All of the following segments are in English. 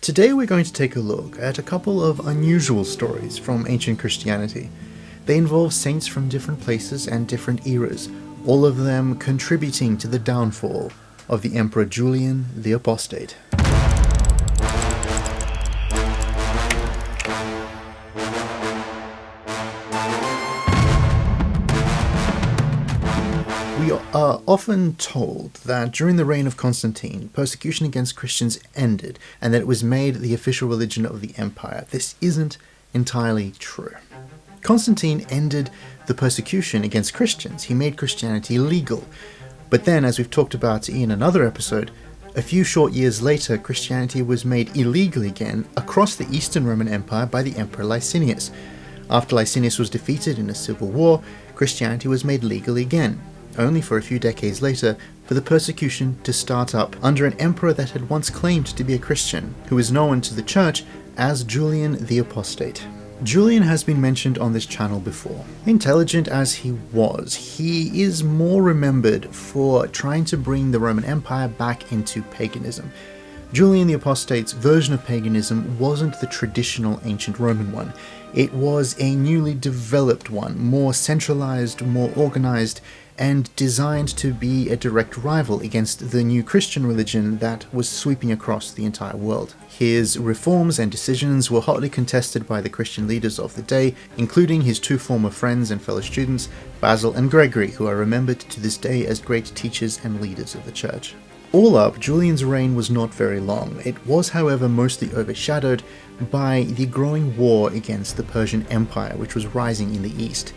Today we're going to take a look at a couple of unusual stories from ancient Christianity. They involve saints from different places and different eras, all of them contributing to the downfall of the Emperor Julian the Apostate. We are often told that during the reign of Constantine, persecution against Christians ended and that it was made the official religion of the empire. This isn't entirely true. Constantine ended the persecution against Christians. He made Christianity legal. But then, as we've talked about in another episode, a few short years later, Christianity was made illegal again across the Eastern Roman Empire by the Emperor Licinius. After Licinius was defeated in a civil war, Christianity was made legal again, only for a few decades later for the persecution to start up under an emperor that had once claimed to be a Christian, who is known to the church as Julian the Apostate. Julian has been mentioned on this channel before. Intelligent as he was, he is more remembered for trying to bring the Roman Empire back into paganism. Julian the Apostate's version of paganism wasn't the traditional ancient Roman one. It was a newly developed one, more centralized, more organized, and designed to be a direct rival against the new Christian religion that was sweeping across the entire world. His reforms and decisions were hotly contested by the Christian leaders of the day, including his two former friends and fellow students, Basil and Gregory, who are remembered to this day as great teachers and leaders of the church. All up, Julian's reign was not very long. It was, however, mostly overshadowed by the growing war against the Persian Empire, which was rising in the east.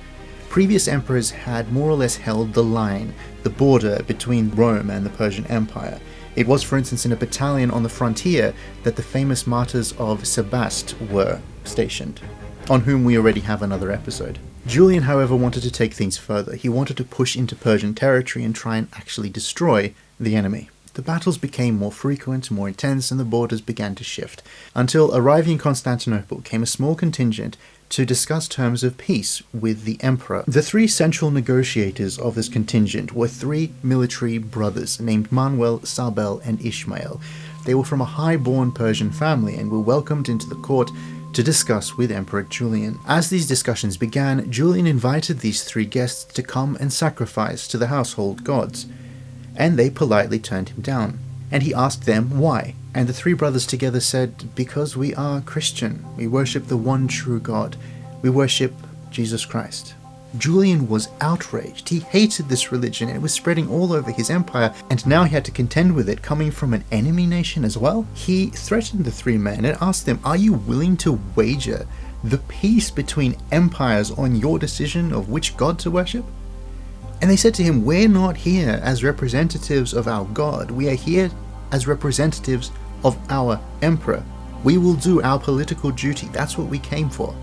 Previous emperors had more or less held the line, the border between Rome and the Persian Empire. It was, for instance, in a battalion on the frontier that the famous martyrs of Sebast were stationed, on whom we already have another episode. Julian, however, wanted to take things further. He wanted to push into Persian territory and try and actually destroy the enemy. The battles became more frequent, more intense, and the borders began to shift, until arriving in Constantinople came a small contingent to discuss terms of peace with the emperor. The three central negotiators of this contingent were three military brothers named Manuel, Sabel, and Ishmael. They were from a high-born Persian family and were welcomed into the court to discuss with Emperor Julian. As these discussions began, Julian invited these three guests to come and sacrifice to the household gods, and they politely turned him down. And he asked them why, and the three brothers together said, "Because we are Christian. We worship the one true God. We worship Jesus Christ." Julian was outraged. He hated this religion, and it was spreading all over his empire, and now he had to contend with it coming from an enemy nation as well. He threatened the three men and asked them, "Are you willing to wager the peace between empires on your decision of which God to worship?" And they said to him, "We're not here as representatives of our God. We are here as representatives of our emperor. We will do our political duty. That's what we came for.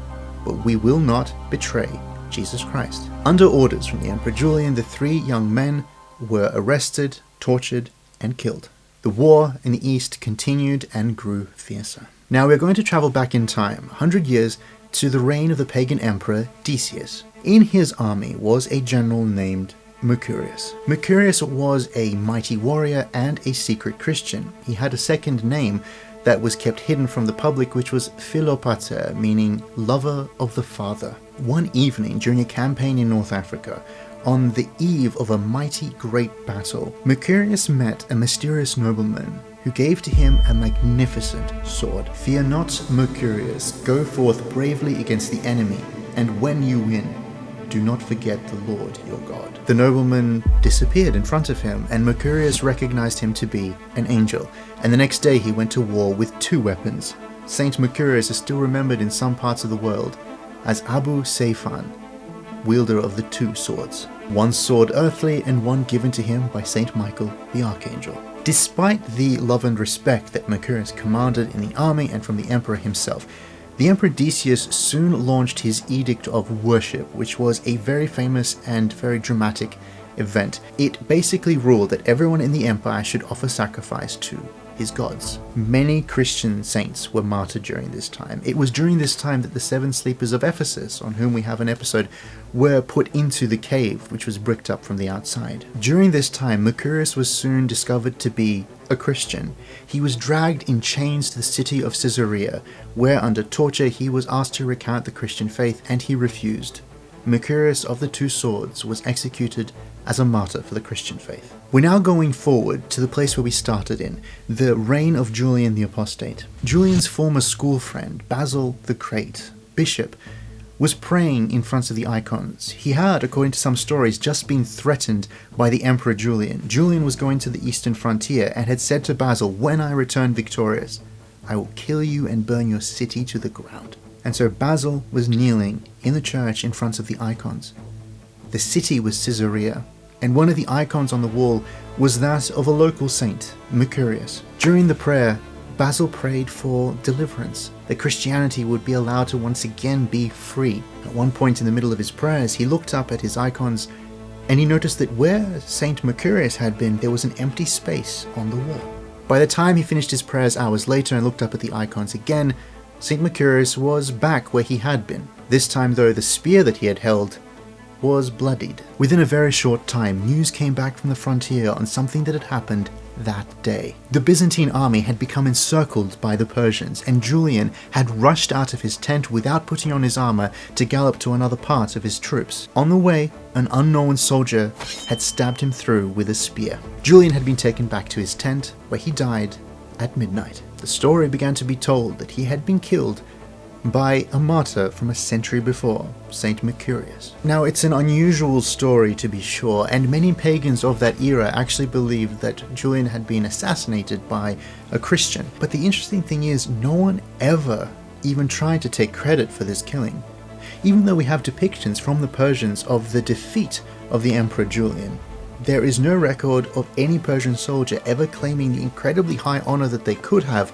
But we will not betray Jesus Christ." Under orders from the Emperor Julian, the three young men were arrested, tortured, and killed. The war in the east continued and grew fiercer. Now we're going to travel back in time, 100 years, to the reign of the pagan emperor Decius. In his army was a general named Mercurius. Mercurius was a mighty warrior and a secret Christian. He had a second name that was kept hidden from the public, which was Philopater, meaning lover of the father. One evening during a campaign in North Africa, on the eve of a mighty great battle, Mercurius met a mysterious nobleman who gave to him a magnificent sword. "Fear not, Mercurius, go forth bravely against the enemy, and when you win, do not forget the Lord your God." The nobleman disappeared in front of him, and Mercurius recognized him to be an angel, and the next day he went to war with two weapons. Saint Mercurius is still remembered in some parts of the world as Abu Seifan, wielder of the two swords, one sword earthly and one given to him by Saint Michael the Archangel. Despite the love and respect that Mercurius commanded in the army and from the emperor himself, the Emperor Decius soon launched his Edict of Worship, which was a very famous and very dramatic event. It basically ruled that everyone in the empire should offer sacrifice to his gods. Many Christian saints were martyred during this time. It was during this time that the 7 sleepers of Ephesus, on whom we have an episode, were put into the cave, which was bricked up from the outside. During this time, Mercurius was soon discovered to be a Christian. He was dragged in chains to the city of Caesarea, where under torture he was asked to recount the Christian faith, and he refused. Mercurius of the 2 swords was executed as a martyr for the Christian faith. We're now going forward to the place where we started in, the reign of Julian the Apostate. Julian's former school friend, Basil the Great, bishop, was praying in front of the icons. He had, according to some stories, just been threatened by the Emperor Julian. Julian was going to the eastern frontier and had said to Basil, "When I return victorious, I will kill you and burn your city to the ground." And so Basil was kneeling in the church in front of the icons. The city was Caesarea, and one of the icons on the wall was that of a local saint, Mercurius. During the prayer, Basil prayed for deliverance, that Christianity would be allowed to once again be free. At one point in the middle of his prayers, he looked up at his icons and he noticed that where Saint Mercurius had been, there was an empty space on the wall. By the time he finished his prayers hours later and looked up at the icons again, Saint Mercurius was back where he had been. This time though, the spear that he had held was bloodied. Within a very short time, news came back from the frontier on something that had happened that day. The Byzantine army had become encircled by the Persians, and Julian had rushed out of his tent without putting on his armor to gallop to another part of his troops. On the way, an unknown soldier had stabbed him through with a spear. Julian had been taken back to his tent, where he died at midnight. The story began to be told that he had been killed by a martyr from a century before, Saint Mercurius. Now, it's an unusual story to be sure, and many pagans of that era actually believed that Julian had been assassinated by a Christian. But the interesting thing is, no one ever even tried to take credit for this killing. Even though we have depictions from the Persians of the defeat of the Emperor Julian, there is no record of any Persian soldier ever claiming the incredibly high honor that they could have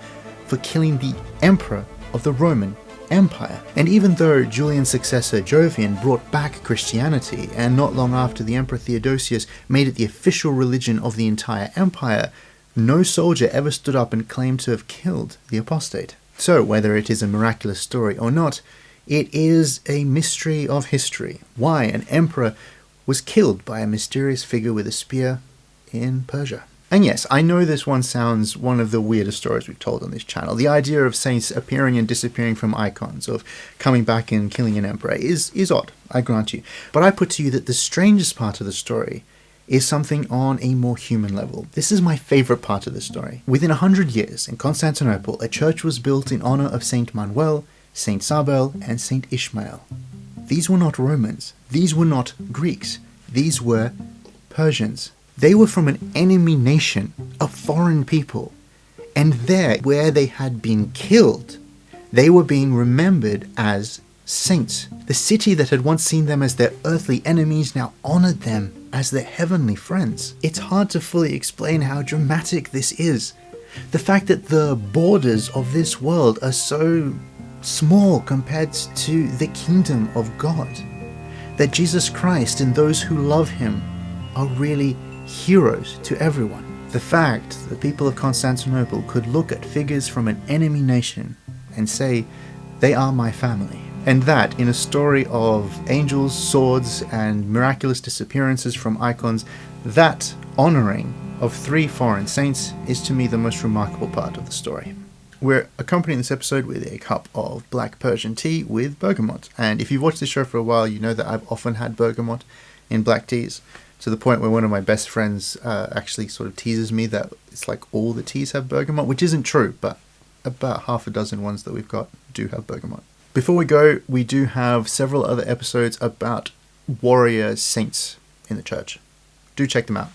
for killing the emperor of the Roman Empire. And even though Julian's successor Jovian brought back Christianity, and not long after the Emperor Theodosius made it the official religion of the entire empire, no soldier ever stood up and claimed to have killed the apostate. So whether it is a miraculous story or not, it is a mystery of history. Why an emperor was killed by a mysterious figure with a spear in Persia. And yes, I know this one sounds one of the weirdest stories we've told on this channel. The idea of saints appearing and disappearing from icons, of coming back and killing an emperor, is odd, I grant you. But I put to you that the strangest part of the story is something on a more human level. This is my favorite part of the story. Within 100 years, in Constantinople, a church was built in honor of Saint Manuel, Saint Sabel, and Saint Ishmael. These were not Romans. These were not Greeks. These were Persians. They were from an enemy nation, a foreign people, and there, where they had been killed, they were being remembered as saints. The city that had once seen them as their earthly enemies now honored them as their heavenly friends. It's hard to fully explain how dramatic this is. The fact that the borders of this world are so small compared to the kingdom of God. That Jesus Christ and those who love him are really heroes to everyone. The fact that the people of Constantinople could look at figures from an enemy nation and say, they are my family. And that, in a story of angels, swords, and miraculous disappearances from icons, that honoring of 3 foreign saints is to me the most remarkable part of the story. We're accompanying this episode with a cup of black Persian tea with bergamot. And if you've watched this show for a while, you know that I've often had bergamot in black teas, to the point where one of my best friends actually sort of teases me that it's like all the teas have bergamot, which isn't true, but about half a dozen ones that we've got do have bergamot. Before we go, we do have several other episodes about warrior saints in the church. Do check them out.